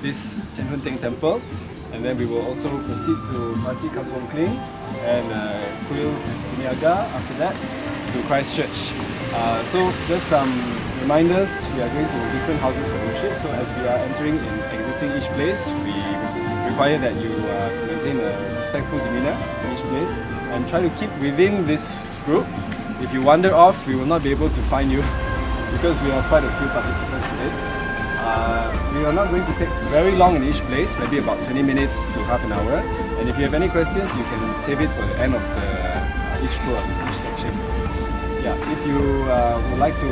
this Enchanting temple, and then we will also proceed to Masjid Kampung Kling and Kuil Niaga after that to Christchurch. So just some reminders, we are going to different houses of worship, so as we are entering and exiting each place, we require that you maintain a respectful demeanor in each place and try to keep within this group. If you wander off, we will not be able to find you because we have quite a few participants today. We are not going to take very long in each place, maybe about 20 minutes to half an hour. And if you have any questions, you can save it for the end of each tour, each section. Yeah, if you would like to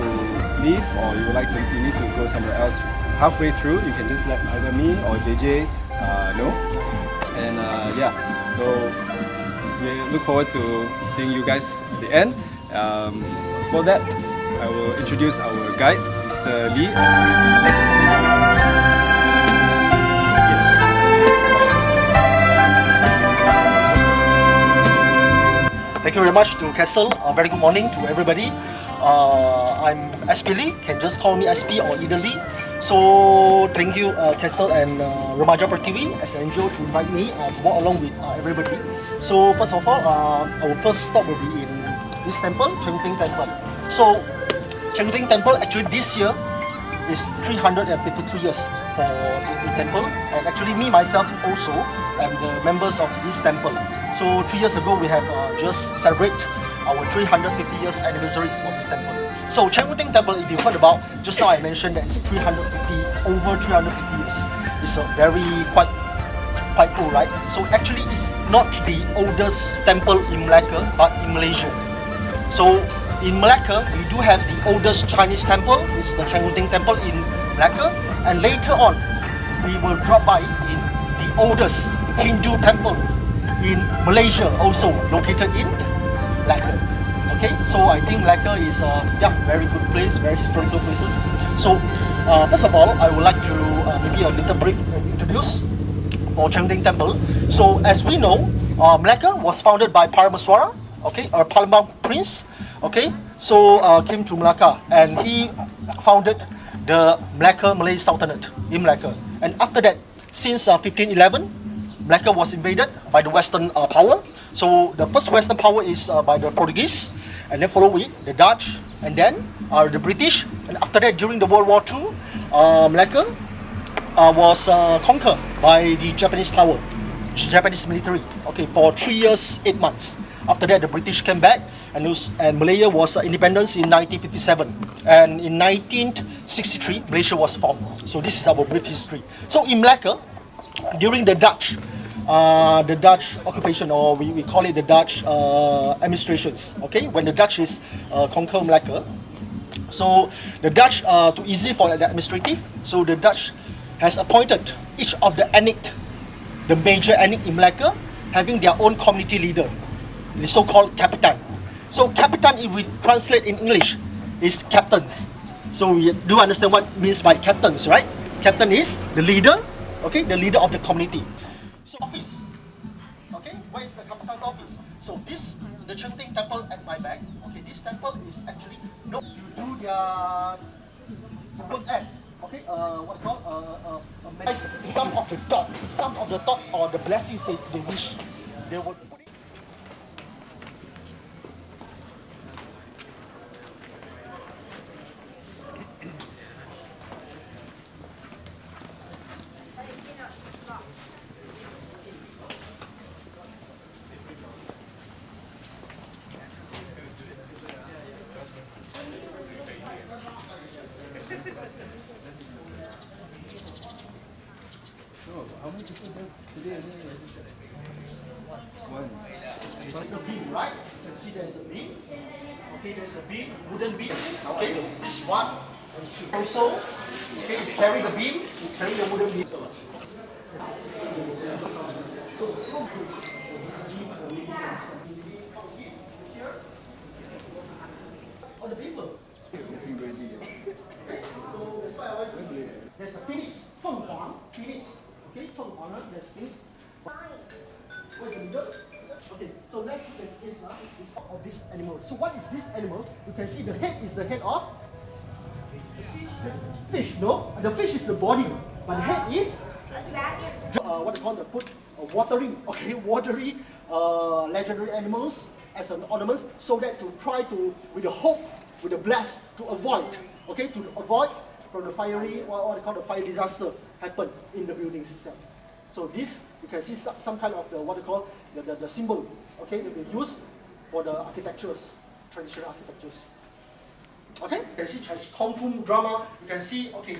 leave or you need to go somewhere else halfway through, you can just let either me or JJ know. And yeah, so we look forward to seeing you guys at the end. For that, I will introduce our guide, Mr. Lee. Thank you very much to Cassel. Very good morning to everybody. I'm SP Lee, can just call me SP or either Lee. So thank you Cassel and Remaja Pertiwi as an NGO to invite me to walk along with everybody. So first of all, our first stop will be in this temple, Enchanting Temple. So Enchanting Temple actually this year is 353 years for the temple, and actually me myself also am the members of this temple. So 3 years ago we have just celebrated our 350 years anniversaries for this temple. So Enchanting Temple, if you heard about, just now I mentioned that it's over 350 years. It's a very quite old, right? So actually it's not the oldest temple in Malacca, but in Malaysia. So in Malacca, we do have the oldest Chinese temple, it's the Enchanting Temple in Malacca, and later on, we will drop by in the oldest Hindu temple in Malaysia, also located in Malacca. Okay, so I think Malacca is a very good place, very historical places. So first of all, I would like to maybe a little brief introduce for Enchanting Temple. So as we know, Malacca was founded by Paramaswara, okay, a Paramount Prince, okay, so came to Malacca and he founded the Malacca Malay Sultanate in Malacca. And after that, since 1511, Malacca was invaded by the Western power. So the first Western power is by the Portuguese, and then follow it the Dutch, and then the British. And after that, during the World War II, Malacca was conquered by the Japanese power, Japanese military. Okay, for 3 years, 8 months. After that, the British came back, and Malaya was independence in 1957. And in 1963, Malaysia was formed. So this is our brief history. So in Malacca, during the Dutch occupation, or we call it the Dutch administrations, okay, when the Dutch is conquer Malacca, so the Dutch, too easy for the administrative, so the Dutch has appointed each of the annex, the major annex in Malacca, having their own community leader, the so-called Kapitan. So Kapitan, if we translate in English, is captains. So we do understand what means by captains, right? Captain is the leader, okay, the leader of the community. So office, okay, where is the Kapitan's office? So this, the Enchanting Temple at my back, okay, this temple is actually, you do their work as, okay, what called, some of the thought or the blessings they wish, they would put it. How many people does today? One. There's a beam, right? You can see there's a beam. Okay, there's a beam, wooden beam. Okay, this one and two. Also, okay, it's carrying the beam, it's carrying the wooden beam. So from this beam, on the paper. Okay, so that's why I want to. There's a phoenix, phoenix. Okay, there's phoenix. Where's the middle? Okay, so let's look at this of this animal. So what is this animal? You can see the head is the head of fish. No, the fish is the body, but the head is What they call the put watery legendary animals as an ornament, so that to try to, with the hope, with the bless, to avoid from the fiery, what they call the fire disaster happen in the buildings itself. So this, you can see some kind of the, what they call the symbol, okay, that they use for the architectures, traditional architectures. Okay, you can see as Kung Fu drama, you can see, okay,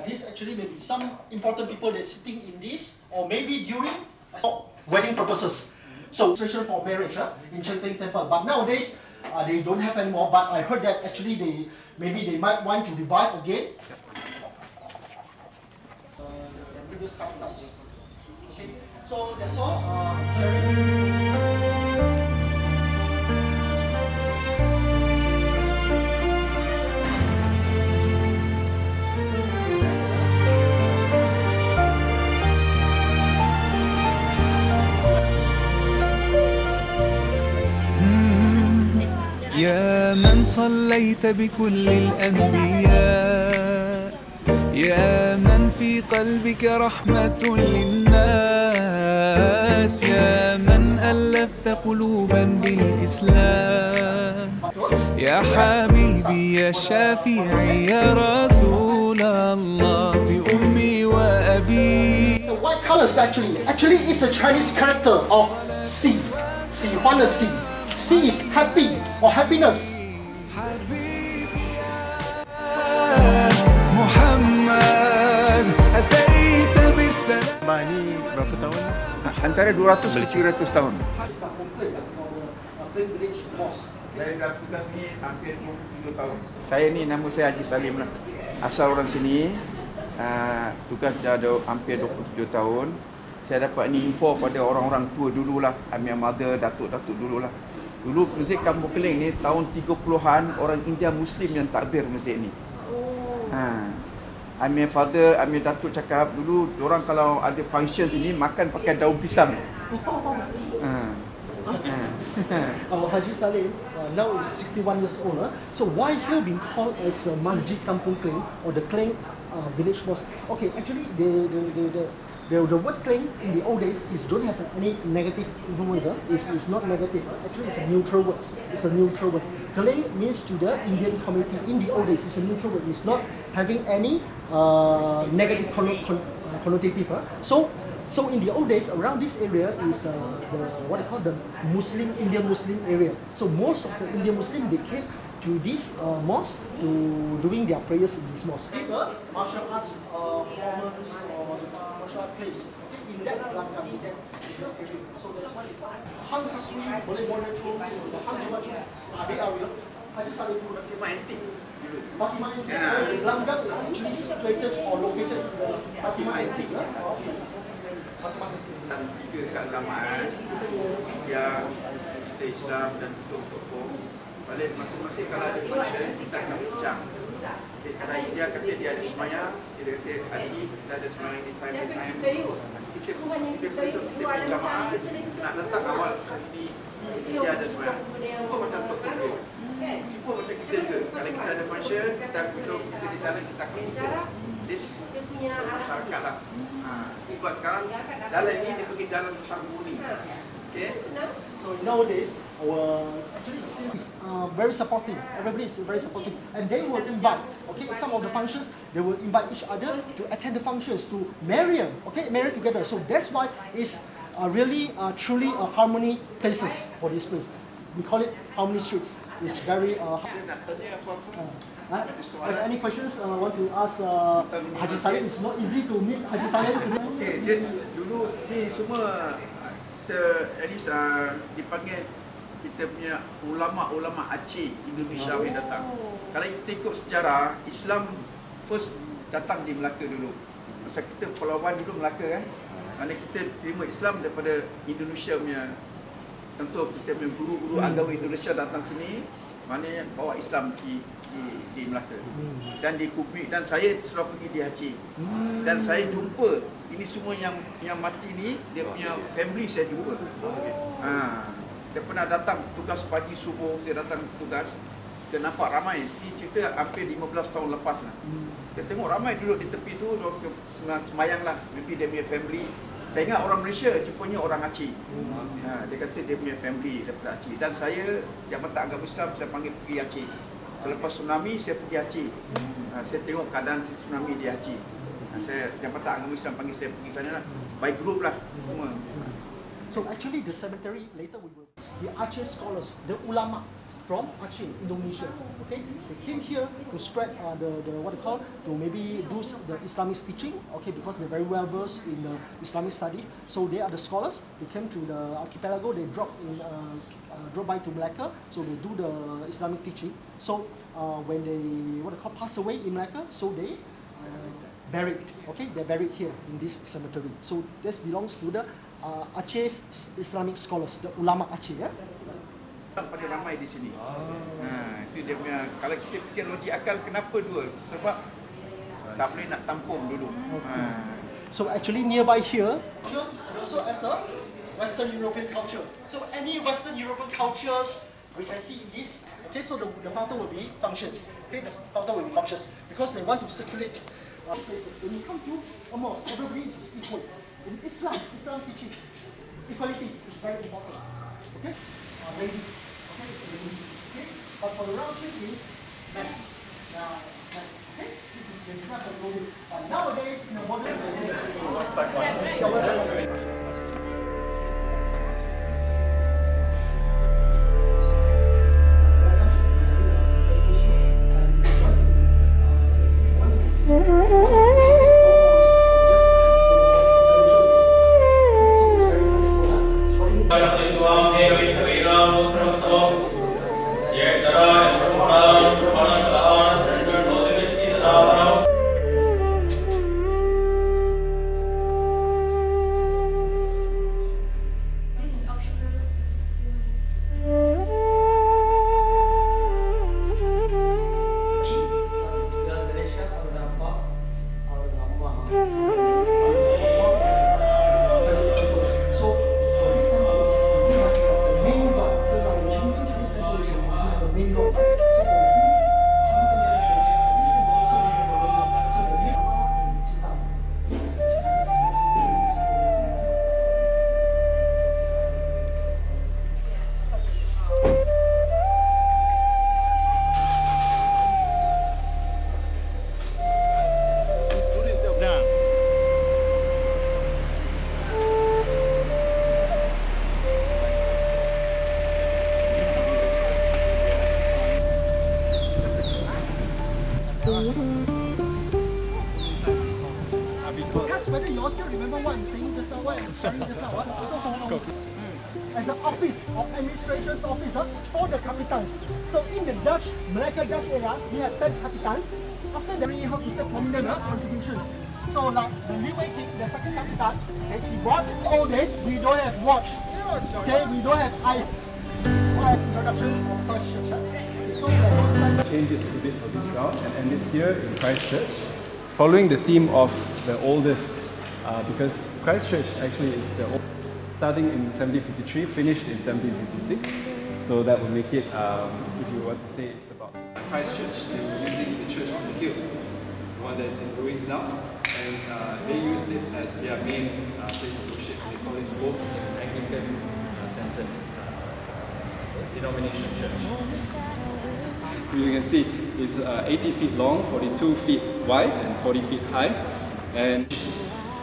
this actually may be some important people that's sitting in this, or maybe during wedding purposes. So, especially for marriage, enchanting temple. But nowadays, they don't have anymore. But I heard that actually they might want to revive again. Previous countdowns. Okay, so that's all. Sharing. يا من صليت بكل الأنبياء، يا من في قلبك رحمة للناس، يا من ألفت قلوبا بالإسلام، يا حبيبي يا شافعي يا رسول الله بأمي وأبي. So white colors actually is a Chinese character of 喜，喜欢的喜。C is happy or happiness. Muhammad, ataita bisalam. Ini berapa tahun? Antara 200 ke 300 tahun. Saya dah tugas ni hampir 27 tahun. Saya ni nama saya Haji Salim lah. Asal orang sini. Tugas dah ada hampir 27 tahun. Saya dapat ni info pada orang-orang tua dululah. Amir mother, datuk-datuk dululah. Dulu masjid Kampung Keling ni tahun 30-an orang India Muslim yang takbir masjid ni. Amir father, Amir datuk cakap dulu orang kalau ada function sini makan pakai daun pisang. Haji Salim now is 61 years old. So why here being called as Masjid Kampung Keling or the Keling village mosque? Okay, actually the word Keling in the old days is don't have any negative influence. It's not negative. Actually, it's a neutral word. It's a neutral word. Keling means to the Indian community in the old days. It's a neutral word. It's not having any negative connotative. So in the old days, around this area is what they call the Indian Muslim area. So most of the Indian Muslim, they came to this mosque to doing their prayers in this mosque. Martial arts performance or martial art place. In that Laksani, that so that's why Hang Kasui, Malay Warrior Troops, Hang Juma Troops, they are real. I just started to Fatima Antique. Fatima Antique. Langgang is actually situated or located in the Fatima Antique. Fatima Antique. Tiga keagamaan yang kita Islam dan untuk balik masing-masing kalau ada function kita akan bincang. Kalau dia kata dia ada semayang, dia kata hari kita ada semayang di time. Kita bincang nak datang awal sini dia ada semayang. Cuba macam untuk dia. Cuba macam kita juga. Kalau kita ada function, kita duduk kita di dalam kita akan duduk. This masyarakat lah. Sebab sekarang dalam ini dia pergi Jalan Harmoni. Okay? So nowadays, actually since very supporting, everybody is very supporting, and they will invite. Okay, some of the functions they will invite each other to attend the functions to marry. Okay, marry together. So that's why it's really truly a harmony places for this place. We call it Harmony Streets. It's very. Have any questions want to ask Haji Salim? It's not easy to meet Haji Salim. Okay, dia dulu ni semua kita dipanggil kita punya ulama-ulama Aceh Indonesia yang datang. Kalau kita ikut sejarah, Islam first datang di Melaka dulu. Masa kita Pulauan dulu Melaka kan. Mana kita terima Islam daripada Indonesia punya. Tentu kita punya guru-guru agama Indonesia datang sini, maknanya bawa Islam di Melaka. Dan di Kubi, dan saya sudah pergi di Aceh. Dan saya jumpa ini semua yang mati ni, dia punya family saya jumpa. Saya pernah datang tugas pagi subuh, saya datang tugas. kita nampak ramai. Ini cerita hampir 15 tahun lepas lah. Kita tengok ramai duduk di tepi tu, semayang lah. Maybe dia punya family. Saya ingat orang Malaysia, rupanya orang Aceh. Dia kata dia punya family daripada Aceh. Dan saya, Jabatan Agama Islam, saya panggil pergi Aceh. Selepas tsunami, saya pergi Aceh. Saya tengok keadaan tsunami di Aceh. Saya, Jabatan Agama Islam panggil saya pergi sana lah. By group lah, semua. So actually the cemetery later we will the Aceh scholars, the ulama from Aceh, Indonesia. Okay, they came here to spread the what they call to maybe do the Islamic teaching. Okay, because they're very well versed in the Islamic studies. So they are the scholars. They came to the archipelago. They drop by to Melaka. So they do the Islamic teaching. So when they what they call pass away in Melaka, so they buried. Okay, they're buried here in this cemetery. So this belongs to the Aceh Islamic scholars, the ulama Aceh. Ya. Pada ramai di sini. Itu dia punya. Kalau kita fikir logik akal, kenapa dua? Sebab tak boleh nak tampung dulu. So actually nearby here also as a Western European culture. So any Western European cultures we can see in this. Okay, so the fountain will be functions. Okay, the fountain will be functions because they want to circulate places. When you come to a mosque, everybody is equal. In Islam teaching equality is very important. Okay, lady. Okay, it's ladies. Okay, but for the round shape is men. Now it's men. Okay, this is the example of this. But nowadays in the modern whether you all still remember what I'm saying just now, what I'm sharing just now, what? Also for as an office or administration's officer for the capitans. So in the Dutch, Malacca Dutch era, we have 10 capitans. After the how to say prominent contributions. So like the Leeway King, the second capitan, okay, he brought all this. We don't have watch. Okay, we don't have eye. Introduction of first church. So change it a bit for this round and end it here in Christchurch, following the theme of the oldest, because Christchurch actually is the old, starting in 1753, finished in 1756. So that will make it, if you want to say it's about Christchurch, they were using the church on the hill, the one that's in ruins now, and they used it as their main place of worship. They call it both Anglican Centre denomination church. You can see it's 80 feet long, 42 feet wide, and 40 feet high. And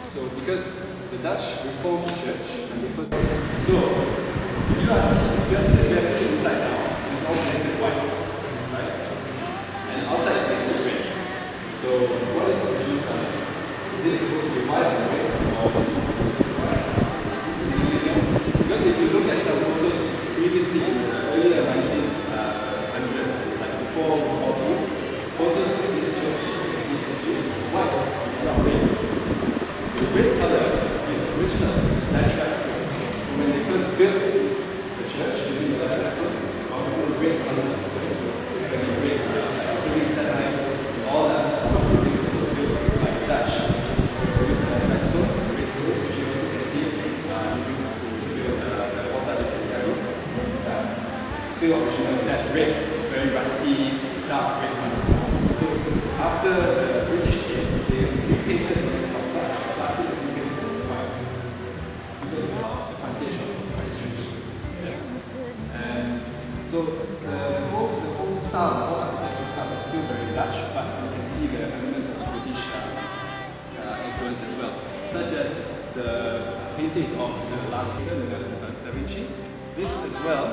so, because the Dutch Reformed Church, and the first, so you are sitting inside now, it's all painted white, right? And outside is painted red. So, what is the blue color? Is it supposed to be white and red, or is it supposed to be white? Because if you look at some photos previously in the earlier 1900s, like before World War II, photos of this church is white, it's not red. The red color is the original lateral stones. So when they first built the church, using the lateral stones, they found the red color of stone. When the red building satellites, all that buildings that were built by the Dutch, used lateral stones, red stones, which you also can see using to build the Porta de Santiago. Still original, that red. very rusty, dark red color. So after the British came, they repainted the outside, after they repainted it white. Because of the frontage of Christchurch. Yes. And so the whole style, the whole architecture style is still very Dutch, but you can see the elements of British influence as well, such as the painting of the last Da Vinci. This as well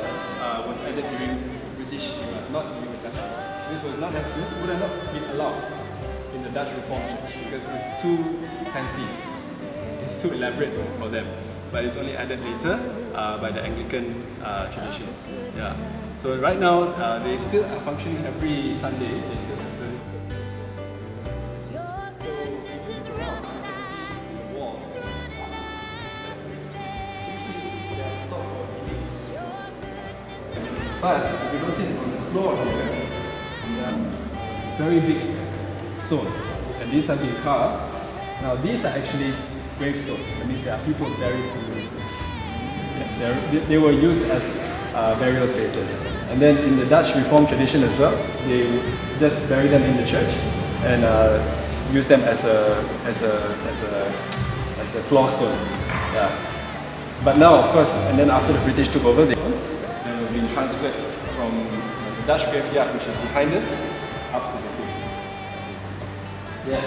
was added during British era, not during the Dutch era. This would not have been allowed in the Dutch Reformed Church because it's too fancy, it's too elaborate for them. But it's only added later by the Anglican tradition. Yeah. So right now they still are functioning every Sunday. They still have service. But if you notice on the floor here, there are very big stones, and these have been carved. Now these are actually gravestones. That means there are people buried in these places. Yes, they were used as burial spaces. And then in the Dutch Reformed tradition as well, they just bury them in the church and use them as a floor stone. Yeah. But now, of course, and then after the British took over, they have been transferred from the Dutch graveyard, which is behind us, up to the pool. Yes,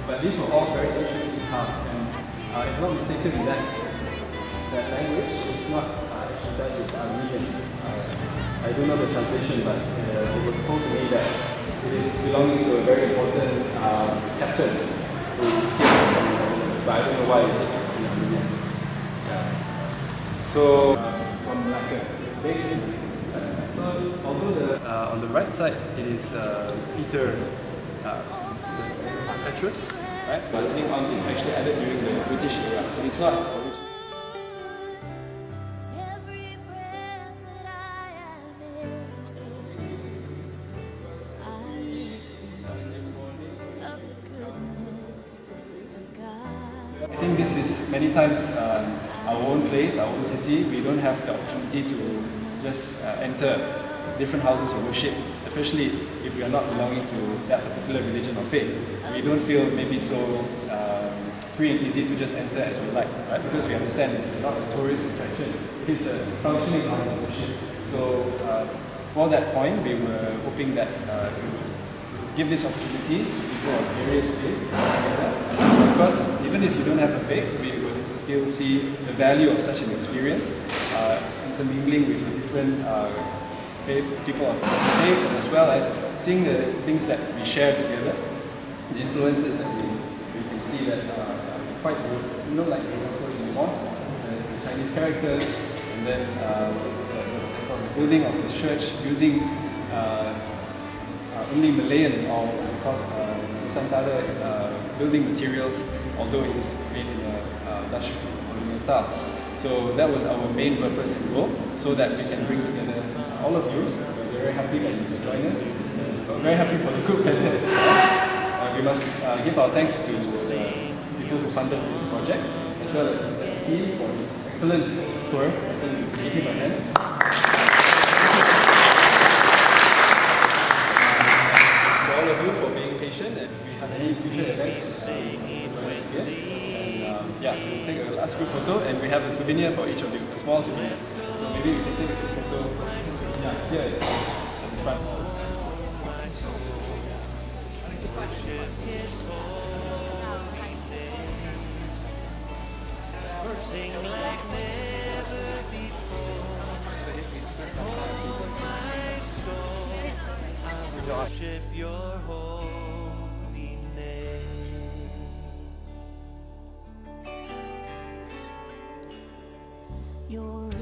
but these were all very anciently carved, and if I'm not mistaken, in that language, it's not actually Dutch, it's Armenian. I don't know the translation, but it was told to me that it is belonging to a very important captain who came from the Netherlands, but I don't know why it's in Armenian. Yeah. So, from Melaka, basically. So, although on the right side it is Peter Petrus, right? But sitting on is actually added during the British era. It's not original. I think this is many times our own place, our own city. We don't have the opportunity to just enter different houses of worship, especially if we are not belonging to that particular religion or faith. We don't feel maybe so free and easy to just enter as we like, right? Because we understand it's not a tourist attraction, it's a functioning house of worship. So for that point, we were hoping that we would give this opportunity to people of various faiths together. Of course, even if you don't have a faith, we would still see the value of such an experience, intermingling with the different people of different faiths, as well as seeing the things that we share together, the influences that we can see that are quite, like for example in the mosque, there's the Chinese characters, and then the building of this church using only Malayan or Nusantara building materials, although it is made in a Dutch colonial style. So that was our main purpose and goal, so that we can bring together all of you. We're very happy that you could join us. We're very happy for the group as well. We must give our thanks to people who funded this project, as well as Mr. Steve for his excellent tour. I think we give him a hand. All of you for being patient, and if we have any future events, we'll take a last group photo, and we have a souvenir for each of you, a small souvenir. So maybe we can take a group photo. Yeah, here it's at the front. Sing like never before. Oh my soul, I worship your holy name. Your